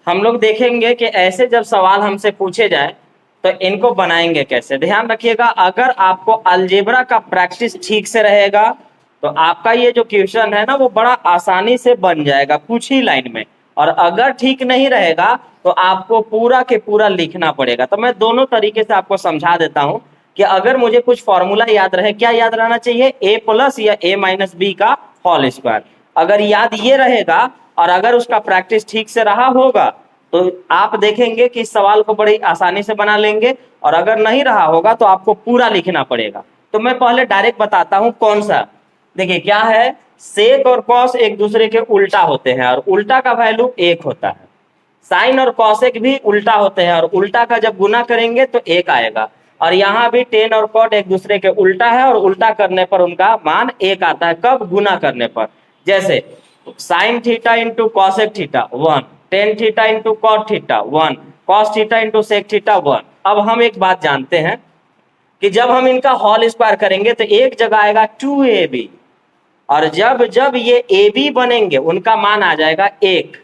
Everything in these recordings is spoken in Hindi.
हम लोग देखेंगे कि ऐसे जब सवाल हमसे पूछे जाए तो इनको बनाएंगे कैसे। ध्यान रखिएगा, अगर आपको अलजेब्रा का प्रैक्टिस ठीक से रहेगा तो आपका ये जो क्वेश्चन है ना वो बड़ा आसानी से बन जाएगा कुछ ही लाइन में। और अगर ठीक नहीं रहेगा तो आपको पूरा के पूरा लिखना पड़ेगा। तो मैं दोनों तरीके से आपको समझा देता हूं कि अगर मुझे कुछ फॉर्मूला याद रहे, क्या याद रहना चाहिए, ए प्लस या ए माइनस बी का होल स्क्वायर। अगर याद ये रहेगा और अगर उसका प्रैक्टिस ठीक से रहा होगा तो आप देखेंगे कि इस सवाल को बड़ी आसानी से बना लेंगे। और अगर नहीं रहा होगा तो आपको पूरा लिखना पड़ेगा। तो मैं पहले डायरेक्ट बताता हूं कौन सा। देखिए क्या है, सेक और कॉस एक दूसरे के उल्टा होते हैं और उल्टा का वैल्यू 1 होता है। साइन और कॉसेक भी उल्टा होते हैं और उल्टा का जब गुना करेंगे तो 1 आएगा। और यहाँ भी टेन और कॉट एक दूसरे के उल्टा है और उल्टा करने पर उनका मान 1 आता है। कब? गुना करने पर। जैसे sine theta into cosec theta 1, tan theta into cot theta 1, cos theta into sec theta 1। अब हम एक बात जानते हैं कि जब हम इनका होल स्क्वायर करेंगे तो एक जगह आएगा 2ab और जब जब ये ए बी बनेंगे उनका मान आ जाएगा 1।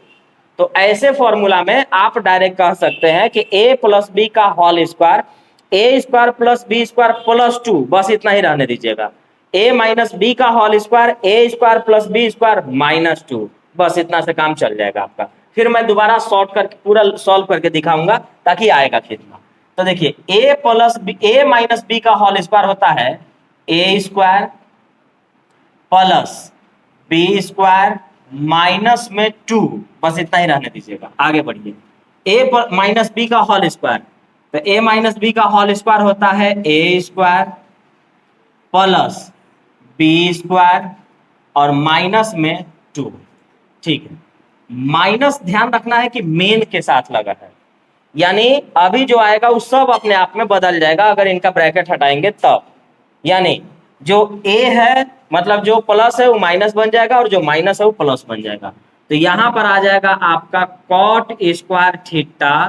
तो ऐसे फॉर्मूला में आप डायरेक्ट कह सकते हैं कि a प्लस बी का whole square A square plus B square plus 2, बस इतना ही रहने दीजिएगा। a माइनस बी का whole square A square plus B square minus 2, बस इतना से काम चल जाएगा आपका। फिर मैं दोबारा शॉर्ट करके पूरा सॉल्व करके दिखाऊंगा ताकि आएगा खींचना। तो देखिए a plus B A minus B का होल स्क्वायर होता है A square plus B square minus में 2, बस इतना ही रहने दीजिएगा। आगे बढ़िए, a माइनस बी का होल स्क्वायर, तो a माइनस बी का होल स्क्वायर होता है A square plus B square और माइनस में 2। ठीक है, माइनस ध्यान रखना है कि मेन के साथ लगा है, यानी अभी जो आएगा वो सब अपने आप में बदल जाएगा अगर इनका ब्रैकेट हटाएंगे तब। यानी जो a है मतलब जो प्लस है वो माइनस बन जाएगा और जो माइनस है वो प्लस बन जाएगा। तो यहां पर आ जाएगा आपका cot square theta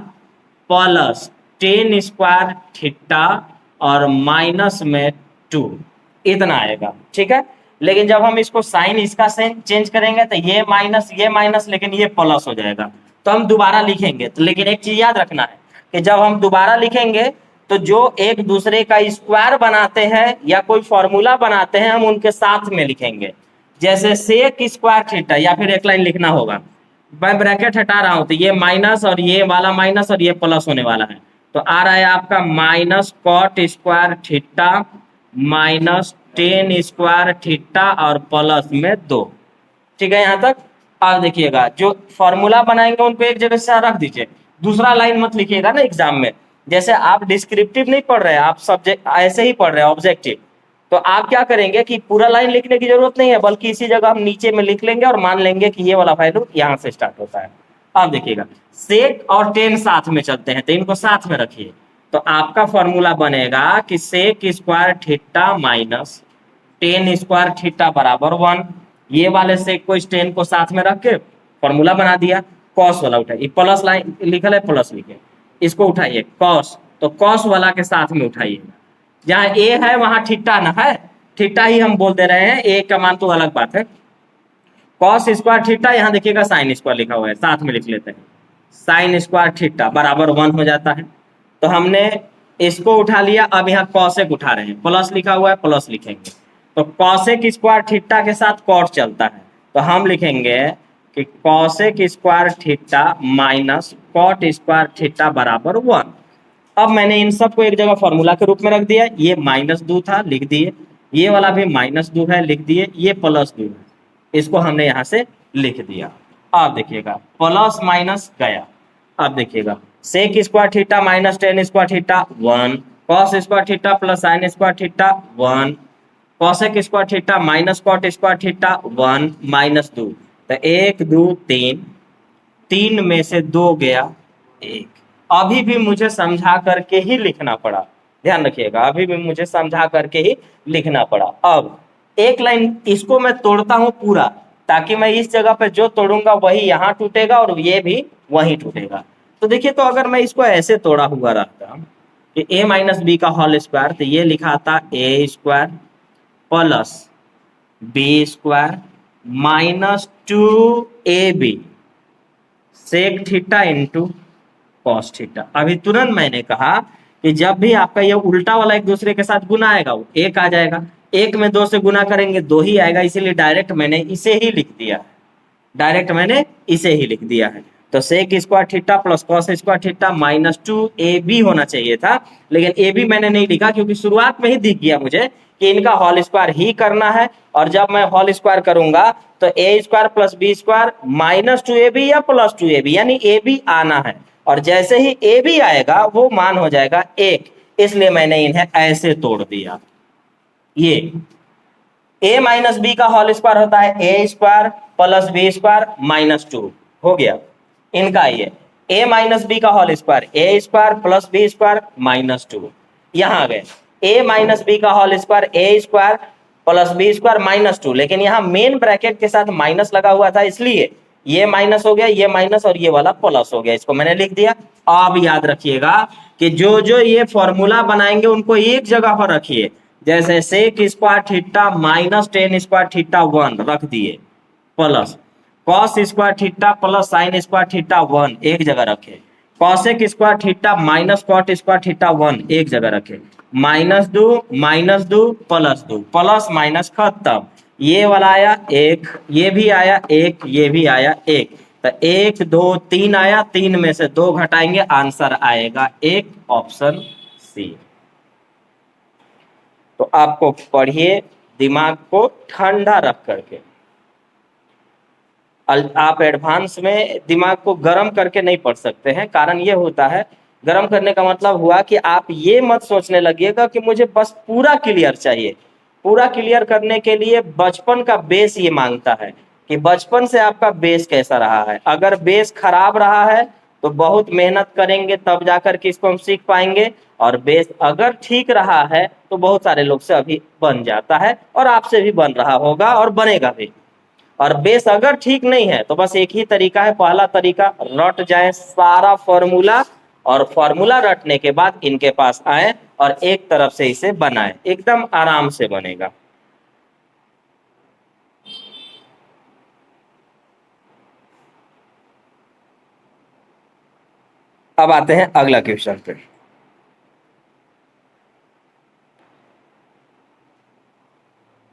plus tan square theta और माइनस में 2, इतना आएगा। ठीक है, लेकिन जब हम इसको साइन इसका चेंज करेंगे तो ये माइनस लेकिन ये प्लस हो जाएगा। तो हम दोबारा लिखेंगे तो, लेकिन एक चीज याद रखना है कि जब हम दोबारा लिखेंगे तो जो एक दूसरे का स्क्वायर बनाते हैं या कोई फॉर्मूला बनाते हैं हम उनके साथ में लिखेंगे। जैसे सेक स्क्वायर थीटा, या फिर एक लाइन लिखना होगा, मैं ब्रैकेट हटा रहा हूं तो ये माइनस और ये वाला माइनस और ये प्लस होने वाला है। तो आ रहा है आपका minus cot square theta minus tan square theta और प्लस में 2। ठीक है यहाँ तक। अब देखिएगा जो फॉर्मूला बनाएंगे उनको एक जगह से रख दीजिए, दूसरा लाइन मत लिखिएगा ना एग्जाम में। जैसे आप डिस्क्रिप्टिव नहीं पढ़ रहे हैं, आप सब्जेक्ट ऐसे ही पढ़ रहे हैं ऑब्जेक्टिव, तो आप क्या करेंगे कि पूरा लाइन लिखने की जरूरत नहीं है, बल्कि इसी जगह हम नीचे में लिख लेंगे और मान लेंगे कि ये वाला वैल्यू यहाँ से स्टार्ट होता है। अब देखिएगा सेक और टेन साथ में चलते हैं तो इनको साथ में रखिए। तो आपका फॉर्मूला बनेगा कि sec square theta minus tan square theta बराबर 1। ये वाले सेक को टेन को साथ में रख के फॉर्मूला बना दिया। कॉस वाला उठाइए, प्लस लाइन लिखल है प्लस लिखे, इसको उठाइए कॉस, तो कॉस वाला के साथ में उठाइए। जहाँ ए है वहां थीटा ना है, थीटा ही हम बोल दे रहे हैं, ए का मान तो अलग बात है। कॉस स्क्वायर थीटा, यहाँ देखिएगा साइन स्क्वायर लिखा हुआ है, साथ में लिख लेते हैं। साइन स्क्वायर थीटा बराबर 1 हो जाता है। तो हमने इसको उठा लिया, अब यहाँ कॉसेक उठा रहे हैं, प्लस लिखा हुआ है प्लस लिखेंगे। तो कॉसेक स्क्वायर थीटा के साथ कॉट चलता है, तो हम लिखेंगे कि cosec square theta minus cot square theta बराबर 1। अब मैंने इन सबको एक जगह फॉर्मूला के रूप में रख दिया। ये -2 था, लिख दिए। ये वाला भी -2 है, लिख दिए। ये +2 है, इसको हमने यहाँ से लिख दिया। अब देखिएगा प्लस माइनस गया। अब देखिएगा sec square theta minus tan square theta 1, cos square theta plus sine square theta 1, cosec square theta minus cot square theta 1 -2। तो 1 2 3, 3 में से 2 गया 1। अभी भी मुझे समझा करके ही लिखना पड़ा, ध्यान रखिएगा, अभी भी मुझे समझा करके ही लिखना पड़ा। अब एक लाइन इसको मैं तोड़ता हूं पूरा, ताकि मैं इस जगह पे जो तोड़ूंगा वही यहाँ टूटेगा और ये भी वहीं टूटेगा। तो देखिए, तो अगर मैं इसको ऐसे तोड़ा हुआ रहता कि a माइनस बी का होल स्क्वायर, तो ये लिखा था A square plus B square -2ab sec theta into cos theta. अभी तुरंत मैंने कहा कि जब भी आपका ये उल्टा वाला एक दूसरे के साथ गुना आएगा वो एक आ जाएगा, एक में दो से गुना करेंगे दो ही आएगा, इसीलिए डायरेक्ट मैंने इसे ही लिख दिया, डायरेक्ट मैंने इसे ही लिख दिया है। तो sec square theta plus cos square theta minus 2ab होना चाहिए था, लेकिन ए बी मैंने नहीं लिखा क्योंकि शुरुआत में ही दिख गया मुझे कि इनका होल स्क्वायर ही करना है, और जब मैं होल स्क्वायर करूंगा तो A square plus B square minus 2ab या प्लस 2ab, यानी ए बी आना है, और जैसे ही ए बी आएगा वो मान हो जाएगा एक, इसलिए मैंने इन्हें ऐसे तोड़ दिया। ये a माइनस बी का होल स्क्वायर होता है A square plus B square minus 2, हो गया इनका ये a माइनस बी का whole square A square plus B square minus 2, यहां आ गए a माइनस बी का whole square A square plus B square minus 2, लेकिन यहाँ मेन ब्रैकेट के साथ माइनस लगा हुआ था इसलिए ये माइनस हो गया, ये माइनस और ये वाला प्लस हो गया, इसको मैंने लिख दिया। अब याद रखिएगा कि जो जो ये फॉर्मूला बनाएंगे उनको एक जगह पर रखिए, जैसे sec square theta minus tan square theta 1 रख दिए, plus cos square theta plus sine square theta 1 एक जगह रखे, cosec square theta minus cot square theta 1 एक जगह रखे, माइनस दो प्लस माइनस खत्म, ये वाला आया एक, ये भी आया एक, ये भी आया एक, तो एक दो तीन आया, तीन में से दो घटाएंगे आंसर आएगा एक, ऑप्शन सी। तो आपको पढ़िए दिमाग को ठंडा रख करके, आप एडवांस में दिमाग को गर्म करके नहीं पढ़ सकते हैं, कारण ये होता है, गर्म करने का मतलब हुआ कि आप ये मत सोचने लगिएगा कि मुझे बस पूरा क्लियर चाहिए। पूरा क्लियर करने के लिए बचपन का बेस ये मांगता है कि बचपन से आपका बेस कैसा रहा है। अगर बेस खराब रहा है तो बहुत मेहनत करेंगे तब जाकर के इसको हम सीख पाएंगे, और बेस अगर ठीक रहा है तो बहुत सारे लोग से अभी बन जाता है, और आपसे भी बन रहा होगा और बनेगा भी। और बेस अगर ठीक नहीं है तो बस एक ही तरीका है, पहला तरीका रट जाए सारा फॉर्मूला, और फॉर्मूला रटने के बाद इनके पास आए और एक तरफ से इसे बनाए, एकदम आराम से बनेगा। अब आते हैं अगला क्वेश्चन पे।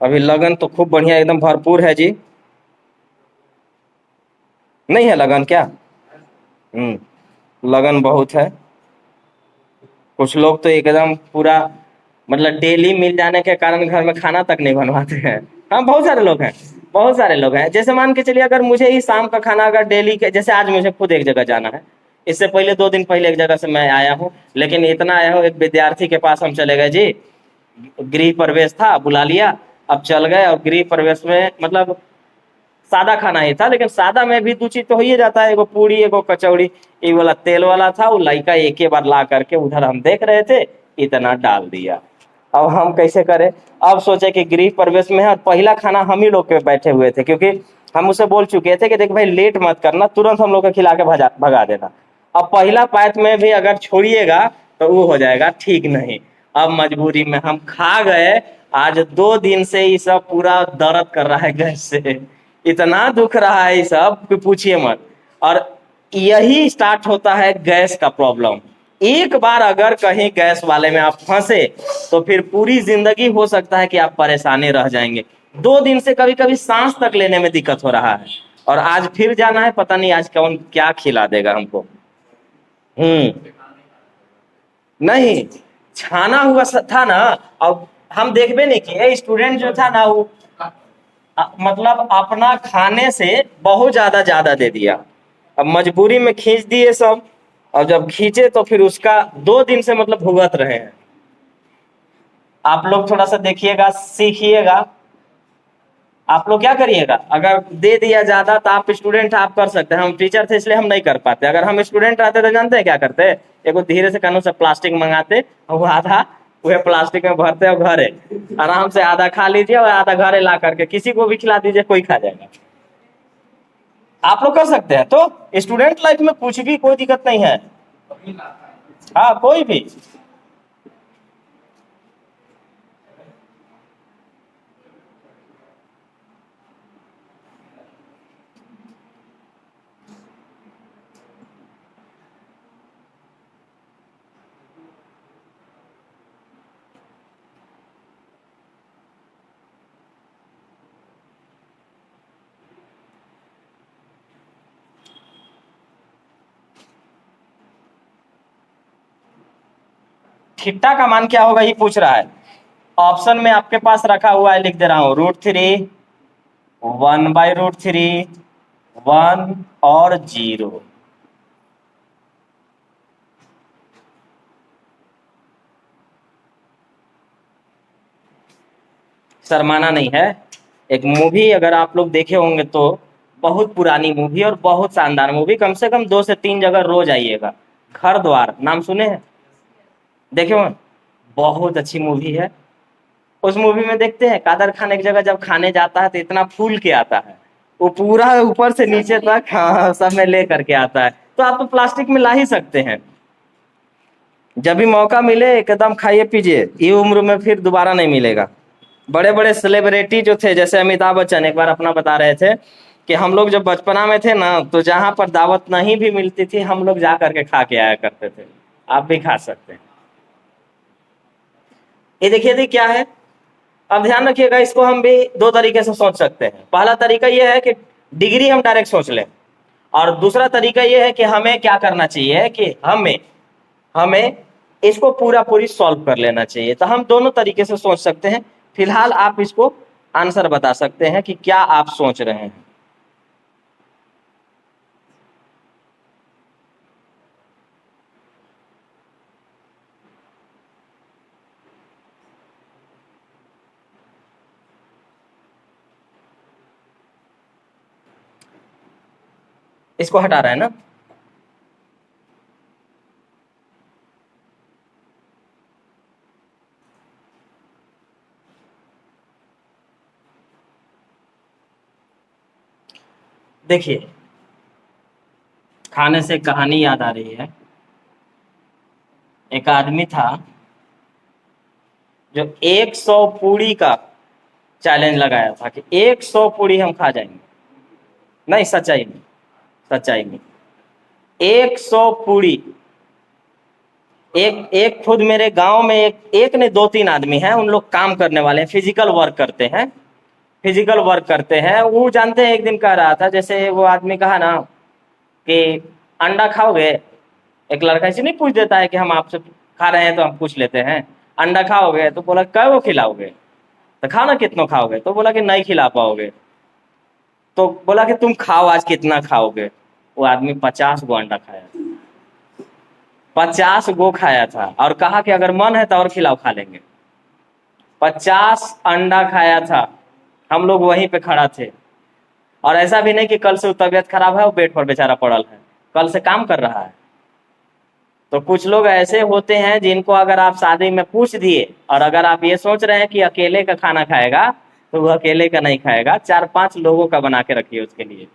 अभी लगन तो खूब बढ़िया एकदम भरपूर है जी, नहीं है लगन क्या? लगन बहुत है। कुछ लोग तो एकदम पूरा मतलब डेली मिल जाने के कारण घर में खाना तक नहीं बनवाते हैं। हाँ बहुत सारे लोग हैं, बहुत सारे लोग हैं। जैसे मान के चलिए अगर मुझे ही शाम का खाना अगर डेली के, जैसे आज मुझे खुद एक जगह जाना है, इससे पहले 2 दिन पहले एक जगह से मैं आया हूँ, लेकिन इतना आया हूँ एक विद्यार्थी के पास हम चले गए जी, गृह प्रवेश था बुला लिया, अब चल गए, और गृह प्रवेश में मतलब सादा खाना ही था, लेकिन सादा में भी 2 चीज तो हो ही जाता है, एगो पूड़ी एगो कचौड़ी, ये वाला तेल वाला था, वो लड़का एक ही बार ला करके उधर हम देख रहे थे, इतना डाल दिया। अब हम कैसे करें? अब सोचे कि गृह प्रवेश में है और पहला खाना हम ही लोग के बैठे हुए थे, क्योंकि हम उसे बोल चुके थे कि देख भाई लेट मत करना, तुरंत हम लोग को खिला के भगा देना। अब पहला पैक में भी अगर छोड़िएगा तो वो हो जाएगा ठीक नहीं। अब मजबूरी में हम खा गए। आज 2 दिन से ये सब पूरा दर्द कर रहा है गैस से, इतना दुख रहा है ये सब कि पूछिए मत। और यही स्टार्ट होता है गैस का प्रॉब्लम। एक बार अगर कहीं गैस वाले में आप फंसे तो फिर पूरी जिंदगी हो सकता है कि आप परेशानी रह जाएंगे। 2 दिन से कभी कभी सांस तक लेने में दिक्कत हो रहा है, और आज फिर जाना है, पता नहीं आज कौन क्या खिला देगा हमको। नहीं, छाना हुआ था ना। अब हम देखबे नहीं किए, स्टूडेंट जो था ना वो मतलब अपना खाने से बहुत ज्यादा दे दिया। अब मजबूरी में खींच दिए सब, और जब खींचे तो फिर उसका 2 दिन से मतलब भुगत रहे हैं। आप लोग थोड़ा सा देखिएगा, सीखिएगा। आप लोग क्या करिएगा, अगर दे दिया ज्यादा तो आप स्टूडेंट आप कर सकते हैं, हम टीचर थे इसलिए हम नहीं कर पाते। अगर हम स्टूडेंट रहते तो जानते हैं क्या करते? एक धीरे से कानून से प्लास्टिक मंगाते, वो आधा वह प्लास्टिक में भरते और घरे आराम से आधा खा लीजिए और आधा घरे ला करके किसी को भी खिला दीजिए, कोई खा जाएगा। आप लोग कर सकते हैं, तो स्टूडेंट लाइफ में कुछ भी कोई दिक्कत नहीं है। हाँ कोई भी। थीटा का मान क्या होगा ये पूछ रहा है। ऑप्शन में आपके पास रखा हुआ है, लिख दे रहा हूं, √3, 1/√3, 1 और 0। शर्माना नहीं है। एक मूवी अगर आप लोग देखे होंगे तो बहुत पुरानी मूवी और बहुत शानदार मूवी, कम से कम 2 से 3 जगह रोज आइएगा। घर द्वार नाम सुने हैं? देखे हो? बहुत अच्छी मूवी है। उस मूवी में देखते हैं कादर खान एक जगह जब खाने जाता है तो इतना फूल के आता है, वो पूरा ऊपर से नीचे तक हाँ सब में ले करके आता है। तो आप तो प्लास्टिक में ला ही सकते हैं। जब भी मौका मिले एकदम खाइए पीजिए, ये उम्र में फिर दोबारा नहीं मिलेगा। बड़े बड़े सेलिब्रिटी जो थे, जैसे अमिताभ बच्चन एक बार अपना बता रहे थे कि हम लोग जब बचपना में थे ना, तो जहां पर दावत नहीं भी मिलती थी हम लोग जा करके खा के आया करते थे। आप भी खा सकते हैं। ये देखिए थी क्या है। अब ध्यान रखिएगा, इसको हम भी 2 तरीके से सोच सकते हैं। पहला तरीका यह है कि डिग्री हम डायरेक्ट सोच लें, और दूसरा तरीका यह है कि हमें क्या करना चाहिए कि हमें हमें इसको पूरा पूरी सॉल्व कर लेना चाहिए। तो हम दोनों तरीके से सोच सकते हैं। फिलहाल आप इसको आंसर बता सकते हैं कि क्या आप सोच रहे हैं। इसको हटा रहा है ना? देखिए, खाने से कहानी याद आ रही है। एक आदमी था जो 100 पूड़ी का चैलेंज लगाया था कि 100 पूड़ी हम खा जाएंगे। नहीं, सच्चाई में, सच्चाई में 100 पूड़ी। एक एक खुद मेरे गांव में एक ने 2-3 आदमी हैं, उन लोग काम करने वाले हैं, फिजिकल वर्क करते हैं, फिजिकल वर्क करते हैं। वो जानते हैं, एक दिन कह रहा था, जैसे वो आदमी कहा ना कि अंडा खाओगे। एक लड़का ऐसे नहीं पूछ देता है कि हम आपसे खा रहे हैं तो हम पूछ लेते हैं अंडा खाओगे, तो बोला कै वो खिलाओगे, तो खाना कितना खाओगे, तो बोला कि नहीं खिला पाओगे। तो बोला कि तुम खाओ, आज कितना खाओगे। वो आदमी 50 गो अंडा खाया था, 50 गो खाया था, और कहा कि अगर मन है तो और खिलाओ, खा लेंगे। 50 अंडा खाया था। हम लोग वहीं पे खड़ा थे, और ऐसा भी नहीं कि कल से वो तबीयत खराब है, वो बेड पर बेचारा पड़ल है, कल से काम कर रहा है। तो कुछ लोग ऐसे होते हैं जिनको अगर आप शादी में पूछ दिए, और अगर आप ये सोच रहे हैं कि अकेले का खाना खाएगा, तो वो अकेले का नहीं खाएगा, 4-5 लोगों का बना के रखिए उसके लिए।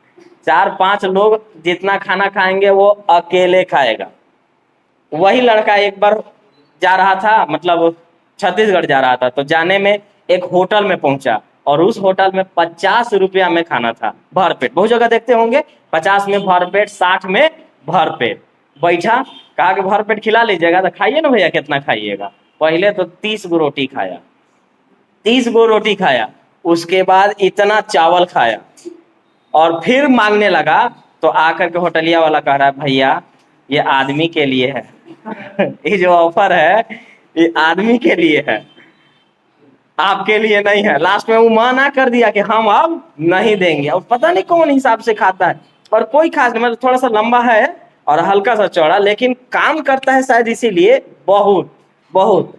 4-5 लोग जितना खाना खाएंगे वो अकेले खाएगा। वही लड़का एक बार जा रहा था, मतलब छत्तीसगढ़ जा रहा था, तो जाने में एक होटल में पहुंचा, और उस होटल में 50 रुपया में खाना था, भर पेट। बहुत जगह देखते होंगे 50 में भर पेट, 60 में भर पेट। बैठा, कहा कि भर पेट खिला लीजिएगा, तो खाइए ना भैया, कितना खाइएगा। पहले तो 30 गो रोटी खाया, 30 गो रोटी खाया, उसके बाद इतना चावल खाया, और फिर मांगने लगा। तो आकर के होटलिया वाला कह रहा है, भैया ये आदमी के लिए है ये जो ऑफर है ये आदमी के लिए है, आपके लिए नहीं है। लास्ट में वो मना कर दिया कि हम अब नहीं देंगे। और पता नहीं कौन हिसाब से खाता है, और कोई खास नहीं, मतलब थोड़ा सा लंबा है और हल्का सा चौड़ा, लेकिन काम करता है शायद इसीलिए बहुत बहुत।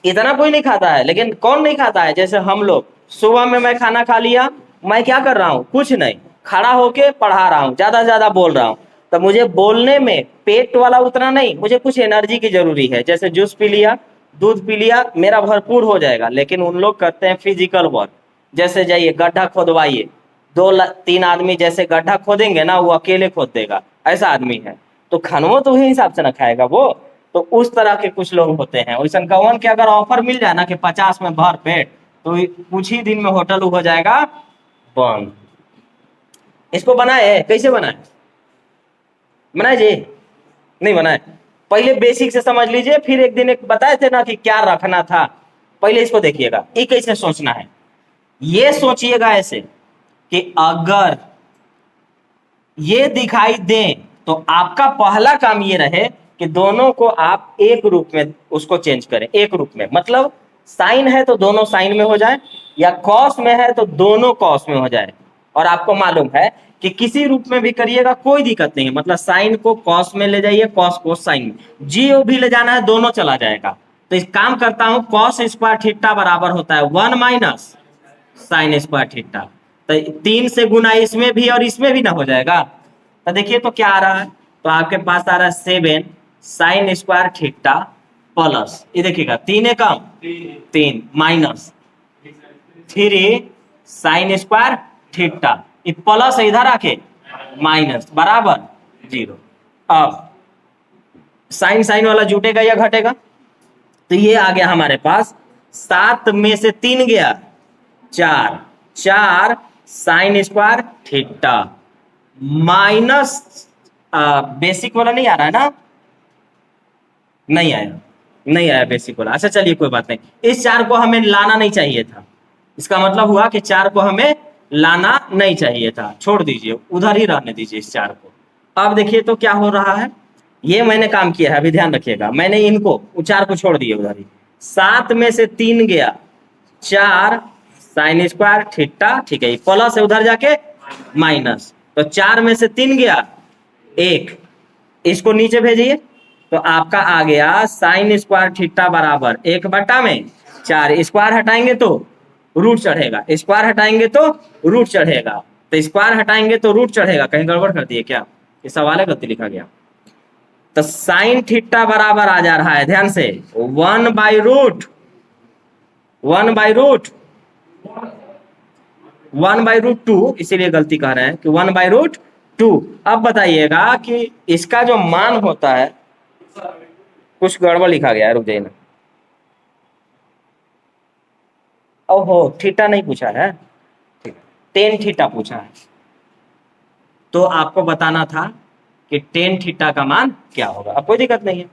इतना कोई नहीं खाता है, लेकिन कौन नहीं खाता है? जैसे हम लोग, सुबह में मैं खाना खा लिया, मैं क्या कर रहा हूँ, कुछ नहीं, खड़ा होके पढ़ा रहा हूँ, ज्यादा से ज्यादा बोल रहा हूँ। तो मुझे बोलने में पेट वाला उतना नहीं, मुझे कुछ एनर्जी की जरूरी है। जैसे जूस पी लिया, दूध पी लिया, मेरा भरपूर हो जाएगा। लेकिन उन लोग करते हैं फिजिकल वर्क। जैसे जाइए गड्ढा खोदवाइए, 2-3 आदमी जैसे गड्ढा खोदेंगे ना, वो अकेले खोद देगा, ऐसा आदमी है। तो खानवो तो वही हिसाब से ना खाएगा वो। तो उस तरह के कुछ लोग होते हैं। वैसा कवन के अगर ऑफर मिल जाए ना कि 50 में भर पेट, तो कुछ ही दिन में होटल हो जाएगा बंद। इसको बनाए, कैसे बनाए? बनाए जी? नहीं बनाए। पहले बेसिक से समझ लीजिए, फिर एक दिन एक बताए थे ना कि क्या रखना था। पहले इसको देखिएगा, ये कैसे सोचना है। ये सोचिएगा ऐसे कि अगर ये दिखाई दे, तो आपका पहला काम ये रहे कि दोनों को आप एक रूप में उसको चेंज करें, एक रूप में, मतलब साइन है तो दोनों साइन में हो जाए, या कॉस में है तो दोनों कॉस में हो जाए। और आपको मालूम है कि किसी रूप में भी करिएगा कोई दिक्कत नहीं है, मतलब साइन को कॉस में ले जाइए, कॉस को साइन में, जीओ भी ले जाना है, दोनों चला जाएगा। तो इस काम करता हूं, कॉस स्क्वायर थीटा बराबर होता है 1 माइनस साइन स्क्वायर थीटा। तो 3 से गुना इसमें भी और इसमें भी ना हो जाएगा। तो देखिए तो क्या आ रहा है, तो आपके पास आ रहा है 7 साइन स्क्वायर थीटा प्लस, ये देखिएगा 3 एकम 3 माइनस 3 साइन स्क्वायर थीटा, ये प्लस इधर आके माइनस बराबर 0। अब साइन साइन वाला जुटेगा या घटेगा, तो ये आ गया हमारे पास 7 में से 3 गया 4, 4 sine square theta minus basic वाला नहीं आ रहा है ना, नहीं आया बेसिक वाला। अच्छा चलिए कोई बात नहीं, इस 4 को हमें लाना नहीं चाहिए था, इसका मतलब हुआ कि 4 को हमें लाना नहीं चाहिए था, छोड़ दीजिए, उधर ही रहने दीजिए इस 4 को। अब देखिए तो क्या हो रहा है, ये मैंने काम किया है, अभी ध्यान रखिएगा, मैंने इनको 4 को छोड़ दिए उधर ही, 7 में से 3 गया 4 साइन स्क्वायर थीटा, ठीक है, प्लस है उधर जाके माइनस, तो 4 में से 3 गया 1, इसको नीचे भेजिए तो आपका आ गया साइन स्क्वायर थीटा बराबर 1/4, स्क्वायर हटाएंगे तो रूट चढ़ेगा, स्क्वायर हटाएंगे तो रूट चढ़ेगा, तो स्क्वायर हटाएंगे तो रूट चढ़ेगा, कहीं गड़बड़ कर दिए क्या, ये सवाल है गलती लिखा गया। तो साइन थीटा बराबर आ जा रहा है, ध्यान से 1/√2, इसीलिए गलती कह रहे हैं कि 1/√2। अब बताइएगा कि इसका जो मान होता है, कुछ गड़बड़ लिखा गया है, रुक जाइए ना, ओहो थीटा नहीं पूछा है, ठीक है, टेन थीटा पूछा है, तो आपको बताना था कि टेन थीटा का मान क्या होगा। अब कोई दिक्कत नहीं है,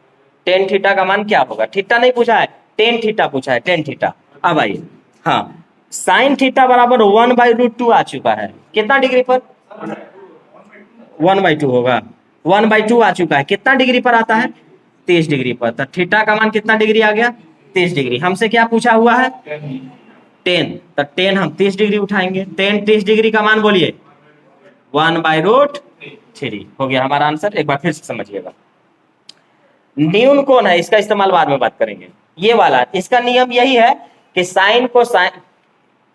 टेन थीटा का मान क्या होगा, थीटा नहीं पूछा है, टेन थीटा पूछा है, टेन थीटा। अब आइए, हाँ, साइन थीटा बराबर 1/√2 आ चुका है, कितना डिग्री पर, 1/2 होगा, 1/2 आ चुका है, कितना डिग्री पर आता है, 30 डिग्री पर। तो थीटा का मान कितना डिग्री आ गया, 30 डिग्री। हमसे क्या पूछा हुआ है, 10, तो 10 हम 30 डिग्री उठाएंगे, 10 30 डिग्री का मान बोलिए 1/√3 हो गया हमारा आंसर। एक बार फिर से समझिएगा, न्यून कोण है, इसका इस्तेमाल बाद में बात करेंगे, ये वाला, इसका नियम यही है कि साइन को साइन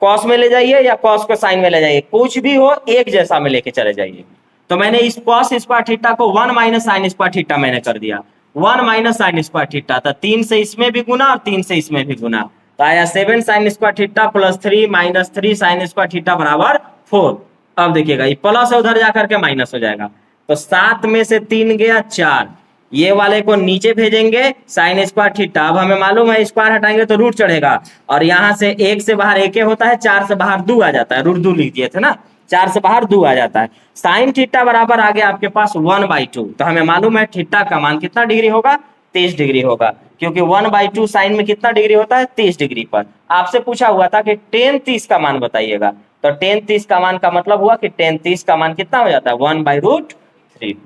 कॉस में ले जाइए या कॉस को साइन में ले जाइए, कुछ भी हो एक जैसा में लेके चले जाइए। तो मैंने इस कॉस स्क्वायर थीटा को 1 माइनस साइन स्क्वायर थीटा मैंने कर दिया, 1 माइनस साइन स्क्वायर थीटा, तो 3 से इसमें भी गुना और 3 से इसमें भी गुना, तो आया 7 sign square theta plus 3 minus 3 sign square theta बराबर 4। अब देखिएगा ये प्लस है उधर जाकर के माइनस हो जाएगा, तो 7 में से 3 गया 4, ये वाले को नीचे भेजेंगे साइन स्क्वायर थीटा। अब हमें मालूम है स्क्वायर हटाएंगे तो रूट चढ़ेगा, और यहाँ से 1 से बाहर 1 होता है, 4 से बाहर 2 आ जाता है, रूट 2 लिख दिए थे ना, 4 से बाहर 2 आ जाता है। साइन थीटा बराबर आ गया आपके पास 1/2, तो हमें मालूम है थीटा का मान कितना डिग्री होगा, 30 डिग्री होगा, क्योंकि 1/2 साइन में कितना डिग्री होता है, 30 डिग्री पर। आपसे पूछा हुआ था कि tan 30 का मान बताइएगा, तो tan 30 का मान का मतलब हुआ कि tan 30 का मान कितना हो जाता है, 1/√3,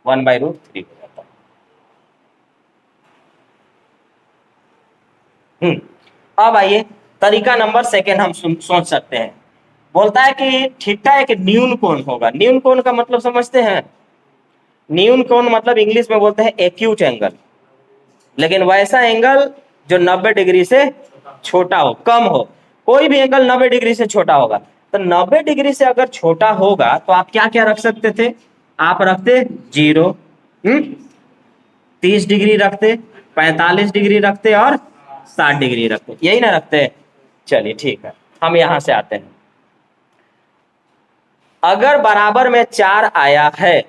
1/√3 हो जाता है। अब आइए तरीका नंबर सेकेंड हम सोच सकते हैं, बोलता है कि थीटा एक न्यून कोण होगा। न्यून कोण का मतलब समझते हैं, न्यून कोण मतलब इंग्लिश में बोलते हैं एक्यूट एंगल, लेकिन वैसा एंगल जो 90 डिग्री से छोटा हो, कम हो, कोई भी एंगल 90 डिग्री से छोटा होगा। तो 90 डिग्री से अगर छोटा होगा तो आप क्या क्या रख सकते थे, आप रखते 0, 30 डिग्री रखते, 45 डिग्री रखते और 60 डिग्री रखते, यही ना रखते। चलिए ठीक है, हम यहां से आते हैं, अगर बराबर में 4 आया है,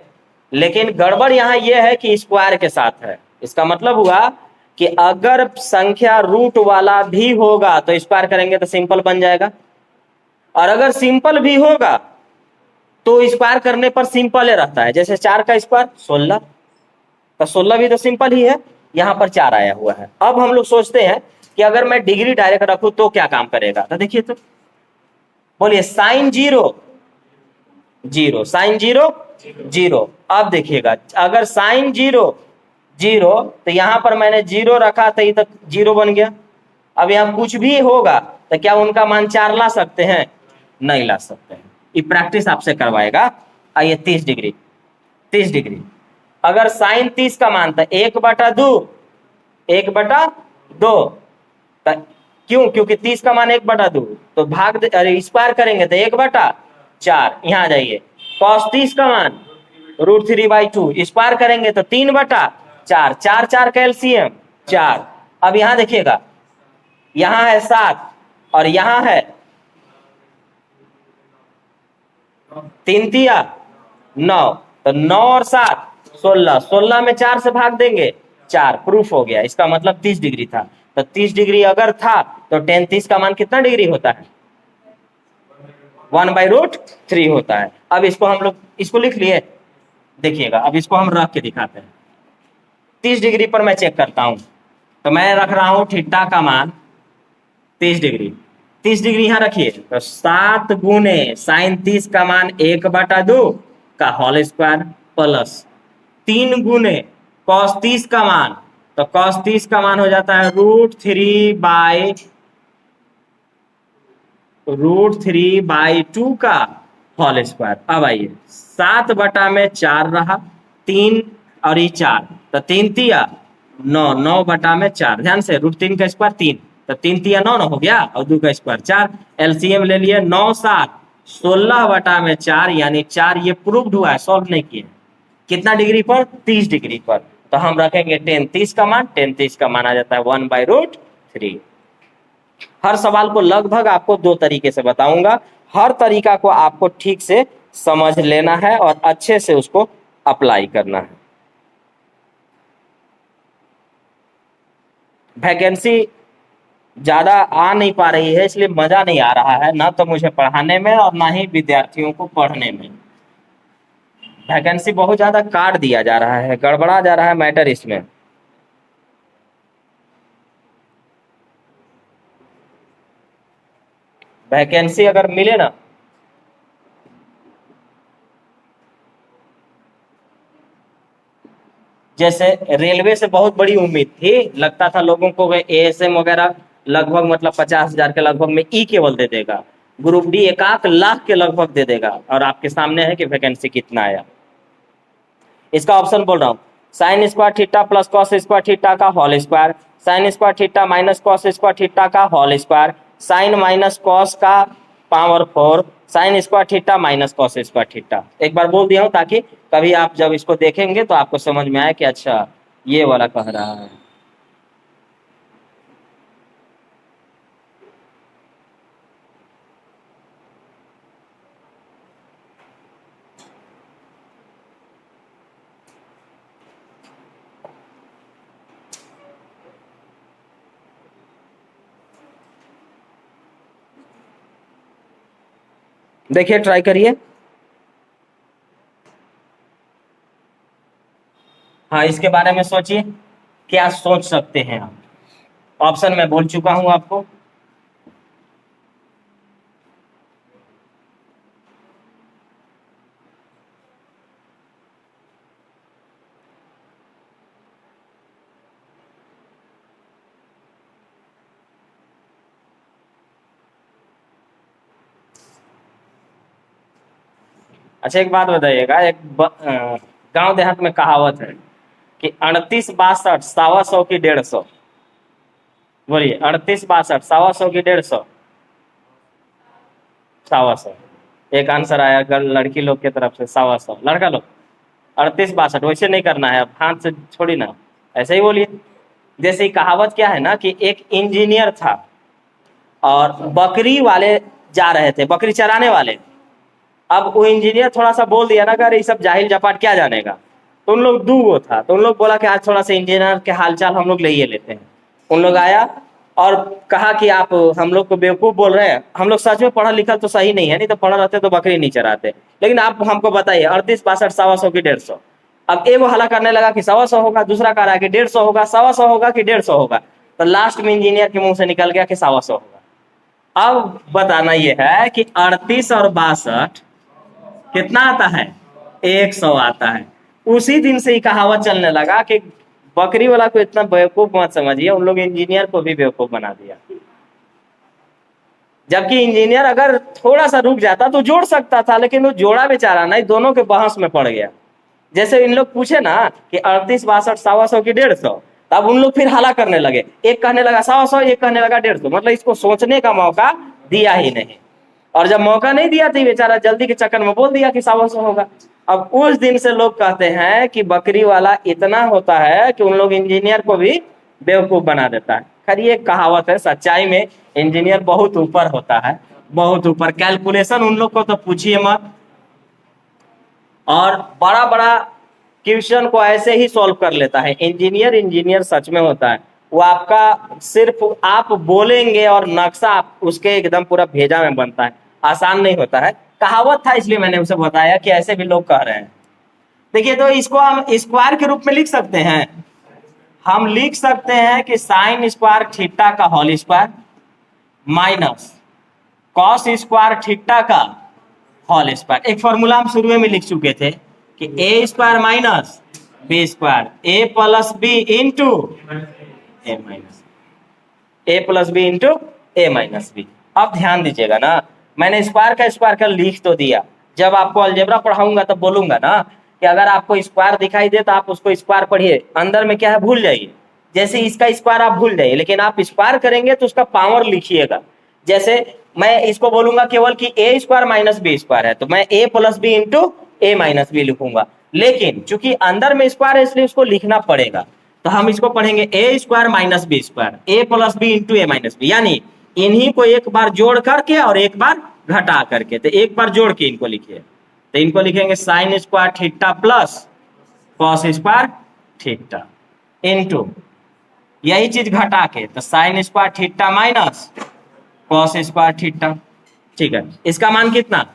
लेकिन गड़बड़ यहां यह है कि स्क्वायर के साथ है, इसका मतलब हुआ कि अगर संख्या रूट वाला भी होगा तो स्क्वायर करेंगे तो सिंपल बन जाएगा, और अगर सिंपल भी होगा तो स्क्वायर करने पर सिंपल ही रहता है। जैसे 4 का स्क्वायर 16, तो 16 भी तो सिंपल ही है, यहां पर 4 आया हुआ है। अब हम लोग सोचते हैं कि अगर मैं डिग्री डायरेक्ट रखूं तो क्या काम करेगा, तो देखिए तो बोलिए साइन 0 0, साइन 0 0। अब देखिएगा अगर साइन 0 जीरो, तो यहाँ पर मैंने जीरो रखा था, ये तो जीरो बन गया। अब यहाँ कुछ भी होगा तो क्या उनका मान 4 ला सकते हैं? नहीं ला सकते हैं। ये प्रैक्टिस आपसे करवाएगा। आइए 30 डिग्री, 30 डिग्री अगर साइन 30 का मान था 1/2, 1/2, क्यों? क्योंकि 30 का मान 1/2, तो भाग अरे स्क्वायर करेंगे तो 1/4। यहाँ आ जाइए, cos 30 का मान √3/2, स्क्वायर करेंगे तो 3/4, 4 4 का एलसीएम 4। अब यहाँ देखिएगा, यहाँ है 7 और यहाँ है 3 तिया 9, तो 9 और 7 16, 16 में 4 से भाग देंगे 4, प्रूफ हो गया। इसका मतलब 30 डिग्री था। तो 30 डिग्री अगर था तो tan 30 का मान कितना डिग्री होता है? 1/√3 होता है। अब इसको हम लोग इसको लिख लिए, देखिएगा अब इसको हम रख के दिखाते हैं। 30 डिग्री पर मैं चेक करता हूं, तो मैं रख रहा हूं थीटा का मान 30 डिग्री। 30 डिग्री यहाँ रखिए, तो 7 गुने साइन 30 का मान 1/2 का होल स्क्वायर प्लस 3 गुने कॉस 30 का मान, तो कॉस 30 का मान हो जाता है √3/2 का होल स्क्वायर। अब आइए 7/4 रहा, 3 और ये 4, तो 3 तिया 9, 9/4, ध्यान से √3 का स्क्वायर 3, तो 3 तिया 9 हो गया और 2 का स्क्वायर 4, एलसीएम ले लिए 9 7, 16/4 यानी 4। ये प्रूव्ड हुआ है, सॉल्व नहीं किए। कितना डिग्री पर? 30 डिग्री पर। तो हम रखेंगे tan 30 का मान, tan 30 का मान आ जाता है 1/√3। हर सवाल को लगभग आपको 2 तरीके से बताऊंगा, हर तरीका को आपको ठीक से समझ लेना है और अच्छे से उसको अप्लाई करना है। वैकेंसी ज्यादा आ नहीं पा रही है, इसलिए मजा नहीं आ रहा है, ना तो मुझे पढ़ाने में और ना ही विद्यार्थियों को पढ़ने में। वैकेंसी बहुत ज्यादा काट दिया जा रहा है, गड़बड़ा जा रहा है मैटर इसमें। वैकेंसी अगर मिले ना, जैसे रेलवे से बहुत बड़ी उम्मीद थी, लगता था लोगों को एएसएम वगैरह लगभग मतलब 50,000 के लगभग में ई केवल दे देगा, ग्रुप डी 1,00,000 के लगभग दे देगा, और आपके सामने है कि वैकेंसी कितना आया। इसका ऑप्शन बोल रहा हूँ, sine square theta plus cos square theta का whole square, sine square theta minus cos square theta का whole square, sine minus cos का power 4, sine square theta minus cos square theta. एक बार बोल दिया हूँ ताकि कभी आप जब इसको देखेंगे तो आपको समझ में आए कि अच्छा ये वाला कह रहा है। देखिए ट्राई करिए। हाँ, इसके बारे में सोचिए, क्या सोच सकते हैं आप। ऑप्शन मैं बोल चुका हूं आपको। अच्छा एक बात बताइएगा, एक गांव देहात में कहावत है कि 38 62 125 की 150। बोलिए 38 62 125 की 150, 125। एक आंसर आया लड़की लोग की तरफ से 125, लड़का लोग 38 62। वैसे नहीं करना है, अब हाथ से छोड़ी ना, ऐसे ही बोलिए। जैसे ही कहावत क्या है ना कि एक इंजीनियर था और बकरी वाले जा रहे थे, बकरी चराने वाले। अब वो इंजीनियर थोड़ा सा बोल दिया ना कि अरे ये सब जाहिल जपाट क्या जानेगा, तो उन लोग 2 गो था, तो उन लोग बोला कि आज थोड़ा सा इंजीनियर के हालचाल हम लोग ले ही लेते हैं। उन लोग आया और कहा कि आप हम लोग को बेवकूफ बोल रहे हैं, हम लोग सच में पढ़ा लिखा तो सही नहीं है, नहीं तो पढ़ा रहते तो बकरी नहीं चराते, लेकिन आप हमको बताइए 38 62 125 की 150। अब एक हल्ला करने लगा कि 125 होगा, दूसरा कह रहा है कि 150 होगा, 125 होगा कि 150 होगा, तो लास्ट में इंजीनियर के मुंह से निकल गया कि 125 होगा। अब बताना यह है कि 38 और 62 कितना आता है? 100 आता है। उसी दिन से ही कहावत चलने लगा कि बकरी वाला को इतना बेवकूफ मत समझिए, उन लोग इंजीनियर को भी बेवकूफ बना दिया। जबकि इंजीनियर अगर थोड़ा सा रुक जाता तो जोड़ सकता था, लेकिन वो जोड़ा बेचारा नहीं, दोनों के बहस में पड़ गया। जैसे इन लोग पूछे ना कि 38, 62, 125 की 150, तब उन लोग फिर हला करने लगे, एक कहने लगा 100, एक कहने लगा 150, मतलब इसको सोचने का मौका दिया ही नहीं। और जब मौका नहीं दिया तो बेचारा जल्दी के चक्कर में बोल दिया कि 125 होगा। अब उस दिन से लोग कहते हैं कि बकरी वाला इतना होता है कि उन लोग इंजीनियर को भी बेवकूफ बना देता है। खैर ये कहावत है, सच्चाई में इंजीनियर बहुत ऊपर होता है, बहुत ऊपर। कैलकुलेशन उन लोग को तो पूछिए मत, और बड़ा बड़ा क्वेश्चन को ऐसे ही सॉल्व कर लेता है इंजीनियर। इंजीनियर सच में होता है, वो आपका सिर्फ आप बोलेंगे और नक्शा आप उसके एकदम पूरा भेजा में बनता है, आसान नहीं होता है। कहावत था इसलिए मैंने उसे बताया कि ऐसे भी लोग कह रहे हैं। देखिए, तो इसको हम स्क्वायर के रूप में लिख सकते हैं। हम लिख सकते हैं कि साइन स्क्वायर थीटा का whole square minus cos square theta का होल स्क्वायर। एक फॉर्मूला हम शुरू में लिख चुके थे कि a square minus b square a plus b into a minus a plus b into a minus b. अब ध्यान दीजिएगा ना, मैंने स्क्वायर का स्क्वायर का लिख तो दिया। जब आपको अलजेब्रा पढ़ाऊंगा तब बोलूंगा ना कि अगर आपको स्क्वायर दिखाई दे तो आप उसको स्क्वायर पढ़िए, अंदर में क्या है भूल जाइए। जैसे इसका स्क्वायर आप भूल जाइए, लेकिन आप स्क्वायर करेंगे तो उसका पावर लिखिएगा। जैसे मैं इसको बोलूंगा केवल कि a square minus b square है, तो मैं ए plus b into a minus B लिखूंगा। लेकिन चूंकि अंदर में स्क्वायर है इसलिए उसको लिखना पड़ेगा, तो हम इसको पढ़ेंगे ए square minus b square a plus b into a minus B, यानी इन्हीं को एक बार जोड़ करके और एक बार घटा करके। तो एक बार जोड़ के इनको लिखिए, तो इनको लिखेंगे sign square theta plus cos square theta into यही चीज घटा के, तो sign square theta minus cos square theta. ठीक है, इसका मान कितना?